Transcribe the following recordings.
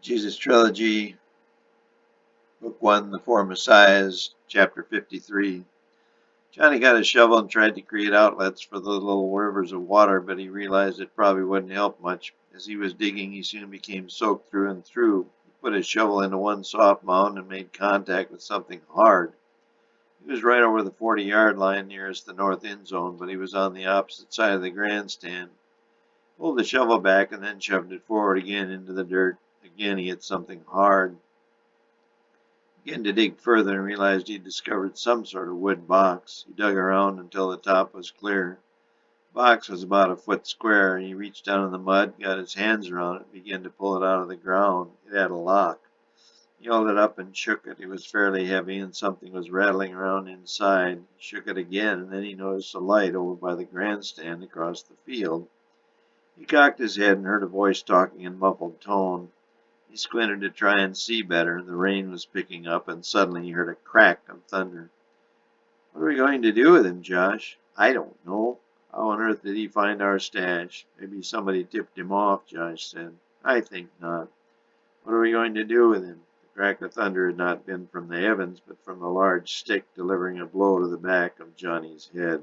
Jesus Trilogy, Book 1, The Four Messiahs, Chapter 53. Johnny got a shovel and tried to create outlets for the little rivers of water, but he realized it probably wouldn't help much. As he was digging, he soon became soaked through and through. He put his shovel into one soft mound and made contact with something hard. He was right over the 40-yard line nearest the north end zone, but he was on the opposite side of the grandstand. He pulled the shovel back and then shoved it forward again into the dirt. Again, he hit something hard. He began to dig further and realized he had discovered some sort of wood box. He dug around until the top was clear. The box was about a foot square. He reached down in the mud, got his hands around it, and began to pull it out of the ground. It had a lock. He held it up and shook it. It was fairly heavy, and something was rattling around inside. He shook it again, and then he noticed a light over by the grandstand across the field. He cocked his head and heard a voice talking in muffled tone. He squinted to try and see better. The rain was picking up, and suddenly he heard a crack of thunder. "What are we going to do with him, Josh?" "I don't know. How on earth did he find our stash?" "Maybe somebody tipped him off," Josh said. "I think not." "What are we going to do with him?" The crack of thunder had not been from the heavens, but from the large stick delivering a blow to the back of Johnny's head.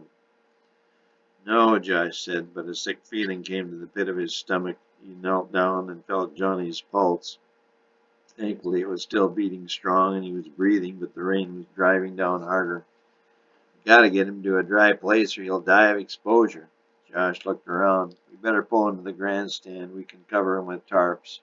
"No," Josh said, but a sick feeling came to the pit of his stomach. He knelt down and felt Johnny's pulse. Thankfully, it was still beating strong, and he was breathing, but the rain was driving down harder. "We gotta get him to a dry place or he'll die of exposure." Josh looked around. "We better pull him to the grandstand. We can cover him with tarps."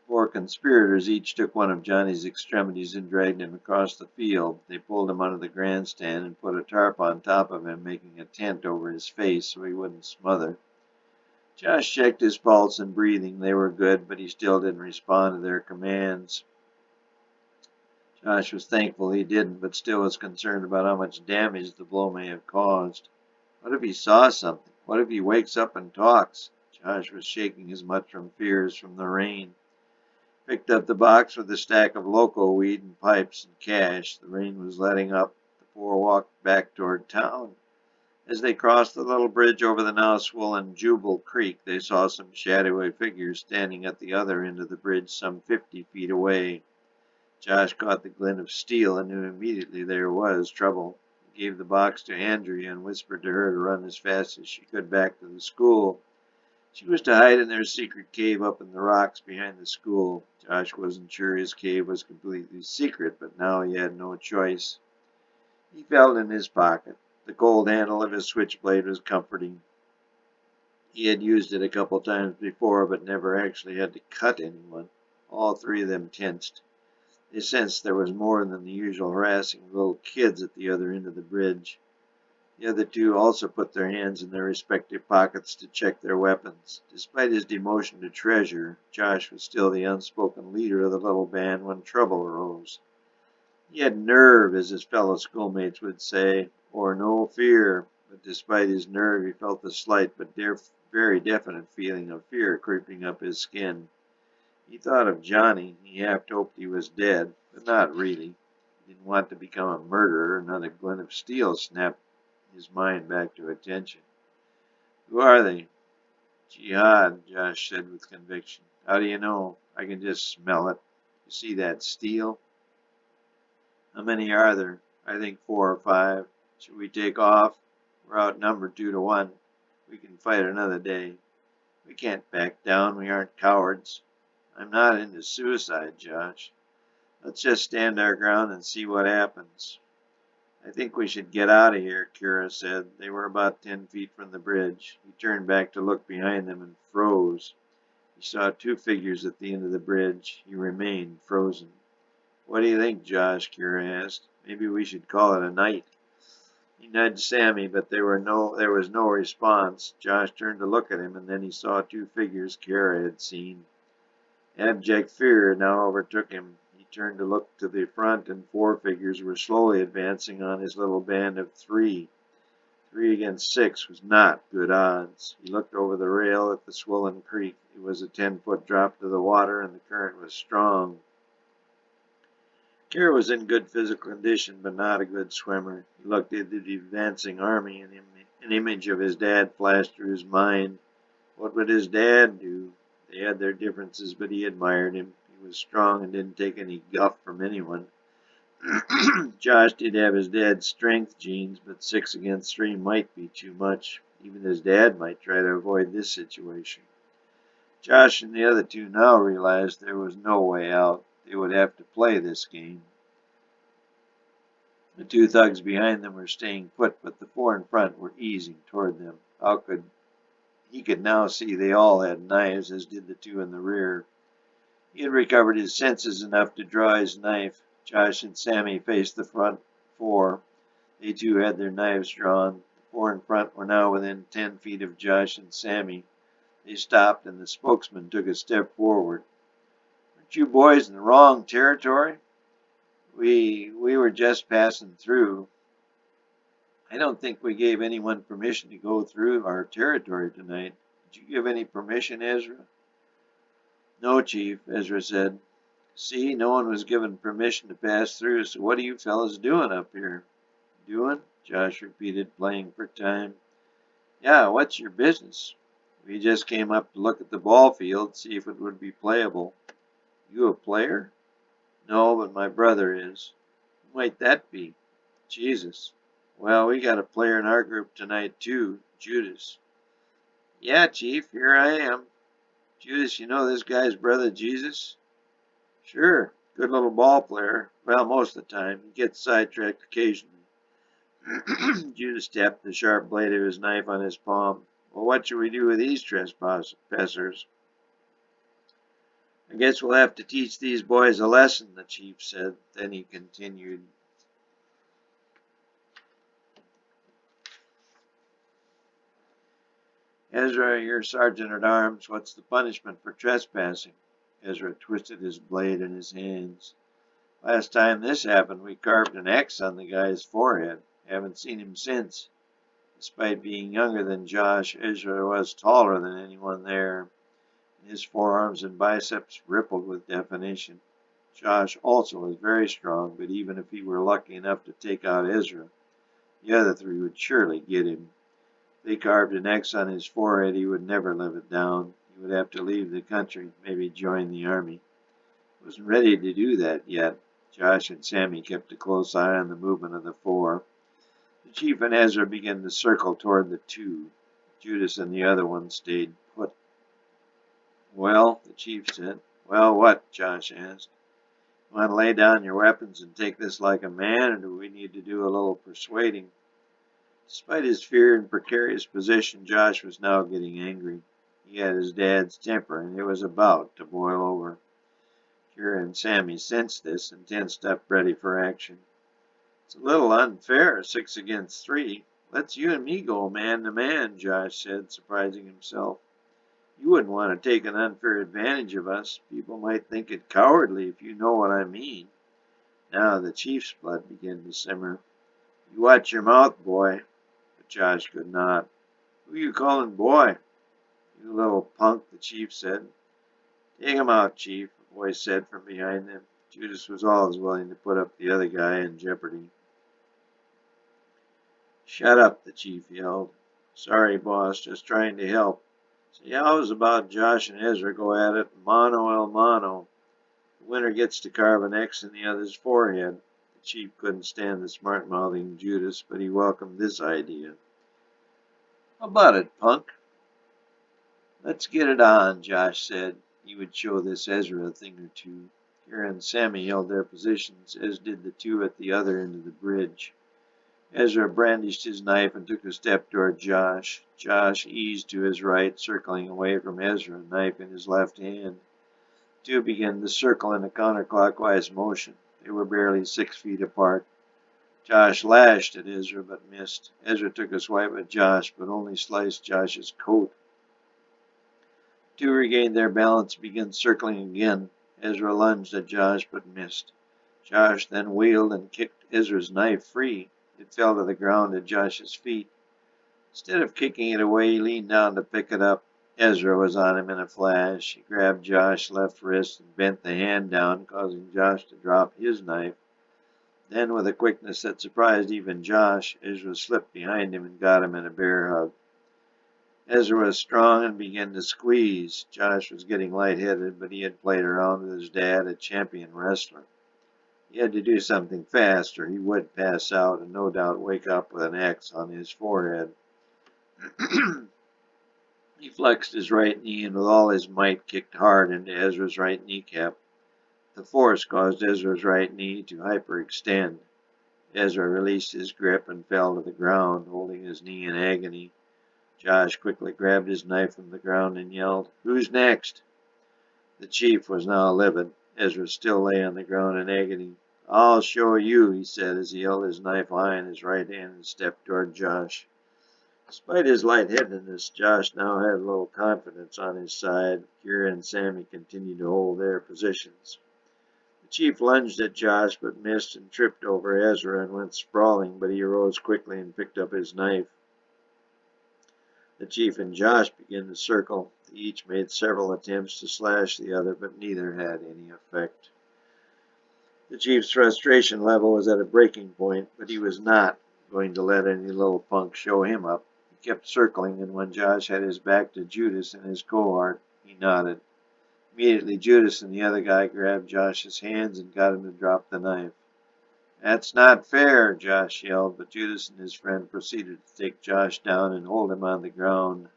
Four conspirators each took one of Johnny's extremities and dragged him across the field. They pulled him out of the grandstand and put a tarp on top of him, making a tent over his face so he wouldn't smother. Josh checked his pulse and breathing. They were good, but he still didn't respond to their commands. Josh was thankful he didn't, but still was concerned about how much damage the blow may have caused. What if he saw something? What if he wakes up and talks? Josh was shaking as much from fear as from the rain. He picked up the box with a stack of loco weed and pipes and cash. The rain was letting up. The four walked back toward town. As they crossed the little bridge over the now swollen Jubal Creek, they saw some shadowy figures standing at the other end of the bridge some 50 feet away. Josh caught the glint of steel and knew immediately there was trouble. He gave the box to Andrea and whispered to her to run as fast as she could back to the school. She was to hide in their secret cave up in the rocks behind the school. Josh wasn't sure his cave was completely secret, but now he had no choice. He felt in his pocket. The cold handle of his switchblade was comforting. He had used it a couple times before, but never actually had to cut anyone. All three of them tensed. They sensed there was more than the usual harassing of little kids at the other end of the bridge. The other two also put their hands in their respective pockets to check their weapons. Despite his demotion to treasure, Josh was still the unspoken leader of the little band when trouble arose. He had nerve, as his fellow schoolmates would say, or no fear, but despite his nerve he felt a slight but very definite feeling of fear creeping up his skin. He thought of Johnny. He half hoped he was dead, but not really. He didn't want to become a murderer. Another glint of steel snapped his mind back to attention. "Who are they?" "Jihad," Josh said with conviction. "How do you know?" "I can just smell it." "You see that steel?" "How many are there?" "I think 4 or 5. Should we take off?" "We're outnumbered 2 to 1. We can fight another day." "We can't back down. We aren't cowards." "I'm not into suicide, Josh. Let's just stand our ground and see what happens." "I think we should get out of here," Kira said. They were about 10 feet from the bridge. He turned back to look behind them and froze. He saw 2 figures at the end of the bridge. He remained frozen. "What do you think, Josh?" Kira asked. "Maybe we should call it a night." He nudged Sammy, but there was no response. Josh turned to look at him, and then he saw 2 figures Kira had seen. Abject fear now overtook him. He turned to look to the front, and 4 figures were slowly advancing on his little band of 3. 3 against 6 was not good odds. He looked over the rail at the swollen creek. It was a 10-foot drop to the water, and the current was strong. Kira was in good physical condition, but not a good swimmer. He looked at the advancing army, and an image of his dad flashed through his mind. What would his dad do? They had their differences, but he admired him. He He was strong and didn't take any guff from anyone. Josh did have his dad's strength genes, but 6 against 3 might be too much. Even his dad might try to avoid this situation. Josh and the other two now realized there was no way out. They would have to play this game. The two thugs behind them were staying put, but the four in front were easing toward them. He could now see they all had knives, as did the two in the rear. He had recovered his senses enough to draw his knife. Josh and Sammy faced the front four. They too had their knives drawn. The four in front were now within 10 feet of Josh and Sammy. They stopped, and the spokesman took a step forward. "Aren't you boys in the wrong territory? We were just passing through." "I don't think we gave anyone permission to go through our territory tonight. Did you give any permission, Ezra?" "No, Chief," Ezra said. "See, no one was given permission to pass through, so what are you fellas doing up here?" "Doing?" Josh repeated, playing for time. "Yeah, what's your business?" "We just came up to look at the ball field, see if it would be playable." "You a player?" "No, but my brother is." "Who might that be?" "Jesus." "Well, we got a player in our group tonight, too, Judas." "Yeah, Chief, here I am." "Judas, you know this guy's brother Jesus?" "Sure, good little ball player. Well, most of the time. He gets sidetracked occasionally." Judas tapped the sharp blade of his knife on his palm. "Well, what should we do with these trespassers?" "I guess we'll have to teach these boys a lesson," the chief said. Then he continued. "Ezra, you're sergeant at arms. What's the punishment for trespassing?" Ezra twisted his blade in his hands. "Last time this happened, we carved an X on the guy's forehead. Haven't seen him since." Despite being younger than Josh, Ezra was taller than anyone there. His forearms and biceps rippled with definition. Josh also was very strong, but even if he were lucky enough to take out Ezra, the other three would surely get him. If they carved an X on his forehead, he would never live it down. He would have to leave the country, maybe join the army. He wasn't ready to do that yet. Josh and Sammy kept a close eye on the movement of the four. The chief and Ezra began to circle toward the two. Judas and the other one stayed put. "Well," the chief said. "Well, what?" Josh asked. "You want to lay down your weapons and take this like a man, or do we need to do a little persuading?" Despite his fear and precarious position, Josh was now getting angry. He had his dad's temper, and it was about to boil over. Kira and Sammy sensed this and tensed up, ready for action. "It's a little unfair, 6 against 3. Let's you and me go man to man," Josh said, surprising himself. "You wouldn't want to take an unfair advantage of us. People might think it cowardly, if you know what I mean." Now the chief's blood began to simmer. "You watch your mouth, boy." But Josh could not. "Who you calling boy?" "You little punk," the chief said. "Take him out, Chief," a voice said from behind them. Judas was always willing to put up the other guy in jeopardy. "Shut up," the chief yelled. "Sorry, boss, just trying to help. Say, how's about Josh and Ezra go at it mano a mano? The winner gets to carve an X in the other's forehead." The chief couldn't stand the smart-mouthing Judas, but he welcomed this idea. "How about it, punk?" "Let's get it on," Josh said. He would show this Ezra a thing or two. Kira and Sammy held their positions, as did the two at the other end of the bridge. Ezra brandished his knife and took a step toward Josh. Josh eased to his right, circling away from Ezra, knife in his left hand. The two began to circle in a counterclockwise motion. They were barely 6 feet apart. Josh lashed at Ezra but missed. Ezra took a swipe at Josh but only sliced Josh's coat. The two regained their balance and began circling again. Ezra lunged at Josh but missed. Josh then wheeled and kicked Ezra's knife free. It fell to the ground at Josh's feet. Instead of kicking it away, he leaned down to pick it up. Ezra was on him in a flash. He grabbed Josh's left wrist and bent the hand down, causing Josh to drop his knife. Then, with a quickness that surprised even Josh, Ezra slipped behind him and got him in a bear hug. Ezra was strong and began to squeeze. Josh was getting lightheaded, but he had played around with his dad, a champion wrestler. He had to do something fast or he would pass out and no doubt wake up with an X on his forehead. He flexed his right knee and with all his might kicked hard into Ezra's right kneecap. The force caused Ezra's right knee to hyperextend. Ezra released his grip and fell to the ground, holding his knee in agony. Josh quickly grabbed his knife from the ground and yelled, "Who's next?" The chief was now livid. Ezra still lay on the ground in agony. "I'll show you," he said as he held his knife high in his right hand and stepped toward Josh. Despite his lightheadedness, Josh now had a little confidence on his side. Kira and Sammy continued to hold their positions. The chief lunged at Josh but missed and tripped over Ezra and went sprawling, but he arose quickly and picked up his knife. The chief and Josh began to circle. They each made several attempts to slash the other, but neither had any effect. The chief's frustration level was at a breaking point, but he was not going to let any little punk show him up. He kept circling, and when Josh had his back to Judas and his cohort, he nodded. Immediately, Judas and the other guy grabbed Josh's hands and got him to drop the knife. "That's not fair," Josh yelled, but Judas and his friend proceeded to take Josh down and hold him on the ground.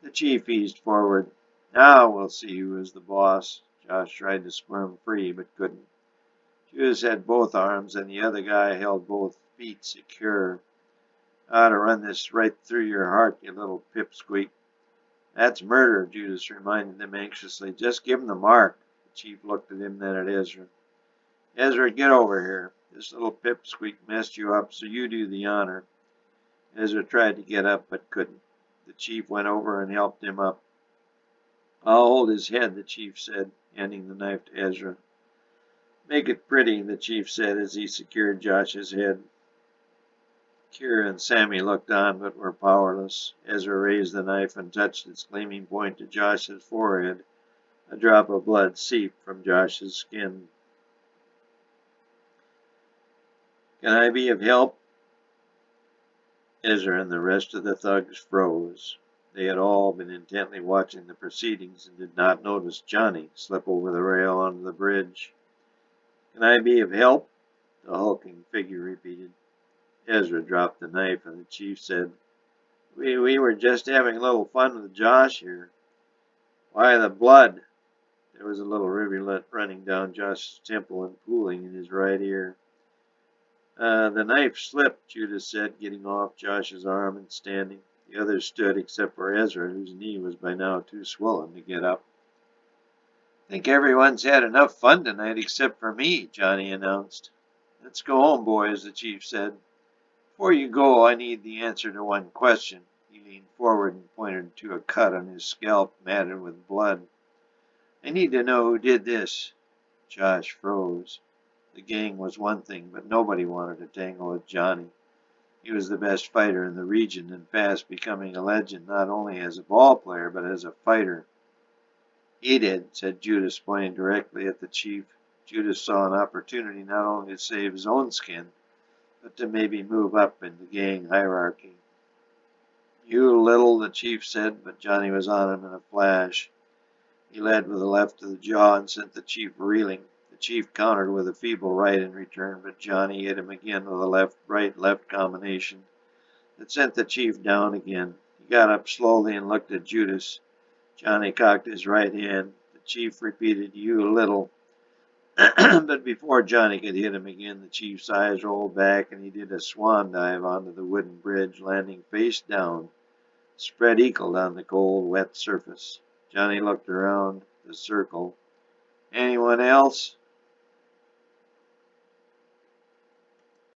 The chief eased forward. "Now we'll see who is the boss." Josh tried to squirm free, but couldn't. Judas had both arms, and the other guy held both feet secure. "I ought to run this right through your heart, you little pipsqueak." "That's murder," Judas reminded them anxiously. "Just give him the mark." The chief looked at him, then at Ezra. "Ezra, get over here. This little pipsqueak messed you up, so you do the honor." Ezra tried to get up, but couldn't. The chief went over and helped him up. "I'll hold his head," the chief said, handing the knife to Ezra. "Make it pretty," the chief said as he secured Josh's head. Kira and Sammy looked on, but were powerless. Ezra raised the knife and touched its gleaming point to Josh's forehead. A drop of blood seeped from Josh's skin. "Can I be of help?" Ezra and the rest of the thugs froze. They had all been intently watching the proceedings and did not notice Johnny slip over the rail onto the bridge. "Can I be of help?" the hulking figure repeated. Ezra dropped the knife, and the chief said, We were just having a little fun with Josh here." "Why the blood?" There was a little rivulet running down Josh's temple and pooling in his right ear. The knife slipped," Judas said, getting off Josh's arm and standing. The others stood except for Ezra, whose knee was by now too swollen to get up. "Think everyone's had enough fun tonight except for me," Johnny announced. "Let's go home, boys," the chief said. "Before you go, I need the answer to one question." He leaned forward and pointed to a cut on his scalp matted with blood. "I need to know who did this." Josh froze. The gang was one thing, but nobody wanted to tangle with Johnny. He was the best fighter in the region and fast becoming a legend not only as a ball player but as a fighter. "He did," said Judas, pointing directly at the chief. Judas saw an opportunity not only to save his own skin, but to maybe move up in the gang hierarchy. "You little," the chief said, but Johnny was on him in a flash. He led with a left to the jaw and sent the chief reeling. The chief countered with a feeble right in return, but Johnny hit him again with a left-right-left combination that sent the chief down again. He got up slowly and looked at Judas. Johnny cocked his right hand. The chief repeated, "You little." But before Johnny could hit him again, the chief's eyes rolled back and he did a swan dive onto the wooden bridge, landing face down, spread eagled on the cold, wet surface. Johnny looked around the circle. "Anyone else?"